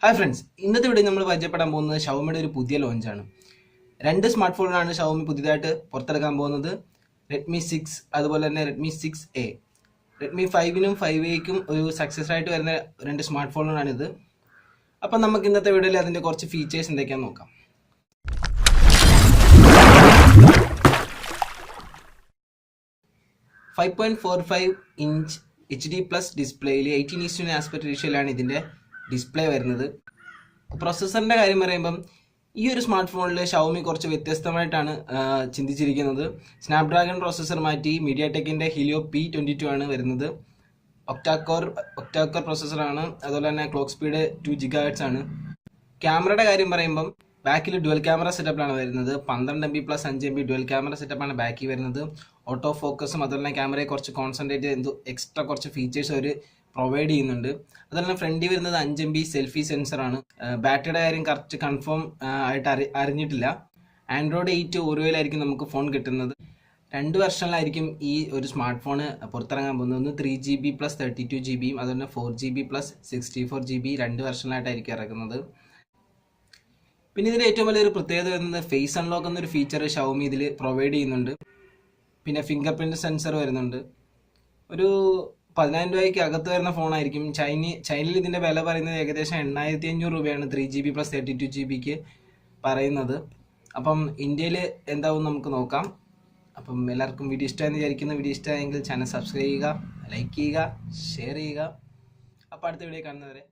Hi friends, ഇന്നത്തെ video നമ്മൾ പരിചയപ്പെടാൻ പോകുന്നത് ഷവോമിയുടെ ഒരു പുതിയ ലോഞ്ചാണ്. രണ്ട് സ്മാർട്ട് ഫോണാണ് ഷവോമി പുതിയതായിട്ട് പുറത്തിറക്കാൻ പോകുന്നത്. റെഡ്മി 6 അതുപോലെ തന്നെ റെഡ്മി 6A. റെഡ്മി 5നും 5Aക്കും ഒരു സക്സസ് ആയിട്ട് വരുന്ന രണ്ട് സ്മാർട്ട് ഫോണുകളാണിത്. അപ്പം നമുക്ക് ഇന്നത്തെ വീഡിയോയിൽ അതിൻ്റെ കുറച്ച് ഫീച്ചേഴ്സ് എന്തൊക്കെയാണെന്ന് നോക്കാം. .45 HD+ ഡിസ്പ്ലേയിൽ 18:9 ആസ്പെക്ട് റേഷ്യോയിലാണ് ഇതിൻ്റെ ഡിസ്പ്ലേ വരുന്നത്. പ്രൊസസ്സറിൻ്റെ കാര്യം പറയുമ്പം ഈ ഒരു സ്മാർട്ട് ഫോണിൽ ഷവോമി കുറച്ച് വ്യത്യസ്തമായിട്ടാണ് ചിന്തിച്ചിരിക്കുന്നത്. സ്നാപ്ഡ്രാഗൺ പ്രോസസ്സർ മാറ്റി മീഡിയാടെക്കിൻ്റെ ഹീലിയോ P22 ആണ് വരുന്നത്. ഒക്ടാകോർ പ്രോസസ്സറാണ്. അതുപോലെ തന്നെ ക്ലോക്ക് സ്പീഡ് 2 GHz ആണ്. ക്യാമറയുടെ കാര്യം പറയുമ്പം ബാക്കിൽ ഡുവൽ ക്യാമറ സെറ്റപ്പിലാണ് വരുന്നത്. 12MP + 5MP ഡുവൽ ക്യാമറ സെറ്റപ്പാണ് ബാക്കിൽ വരുന്നത്. ഓട്ടോ ഫോക്കസും അതുപോലെ തന്നെ ക്യാമറയെ കുറച്ച് കോൺസെൻട്രേറ്റ് എക്സ്ട്രാ കുറച്ച് ഫീച്ചേഴ്സ് അവർ പ്രൊവൈഡ് ചെയ്യുന്നുണ്ട്. അതുപോലെ തന്നെ ഫ്രണ്ടിൽ വരുന്നത് 5MP സെൽഫി സെൻസറാണ്. ബാറ്ററിയുടെ കാര്യം കറക്റ്റ് കൺഫേം ആയിട്ട് അറിഞ്ഞിട്ടില്ല. ആൻഡ്രോയിഡ് 8 ഓറിയോയിലായിരിക്കും നമുക്ക് ഫോൺ കിട്ടുന്നത്. 2 വെർഷനിലായിരിക്കും ഈ ഒരു സ്മാർട്ട് ഫോൺ പുറത്തിറങ്ങാൻ പോകുന്നത്. ഒന്ന് 3GB + 32GB അതുപോലെ 4GB + 64GB 2 വെർഷനിലായിട്ടായിരിക്കും ഇറക്കുന്നത്. പിന്നെ ഇതിൽ ഏറ്റവും വലിയൊരു പ്രത്യേകത വരുന്നത് ഫേസ് അൺലോക്ക് എന്നൊരു ഫീച്ചർ ഷവോമി ഇതിൽ പ്രൊവൈഡ് ചെയ്യുന്നുണ്ട്. പിന്നെ ഫിംഗർ പ്രിൻറ്റ് സെൻസർ വരുന്നുണ്ട്. ഒരു 10,000 രൂപയ്ക്ക് അകത്ത് വരുന്ന ഫോണായിരിക്കും. ചൈനയിൽ ഇതിൻ്റെ വില പറയുന്നത് ഏകദേശം 8,500 രൂപയാണ് 3GB + 32GBക്ക് പറയുന്നത്. അപ്പം ഇന്ത്യയിൽ എന്താവും നമുക്ക് നോക്കാം. അപ്പം എല്ലാവർക്കും വീഡിയോ ഇഷ്ടമായെന്ന് വിചാരിക്കുന്നു. വീഡിയോ ഇഷ്ടമായെങ്കിൽ ചാനൽ സബ്സ്ക്രൈബ് ചെയ്യുക, ലൈക്ക് ചെയ്യുക, ഷെയർ ചെയ്യുക. അപ്പോൾ അടുത്ത വീഡിയോ കാണുന്നവരെ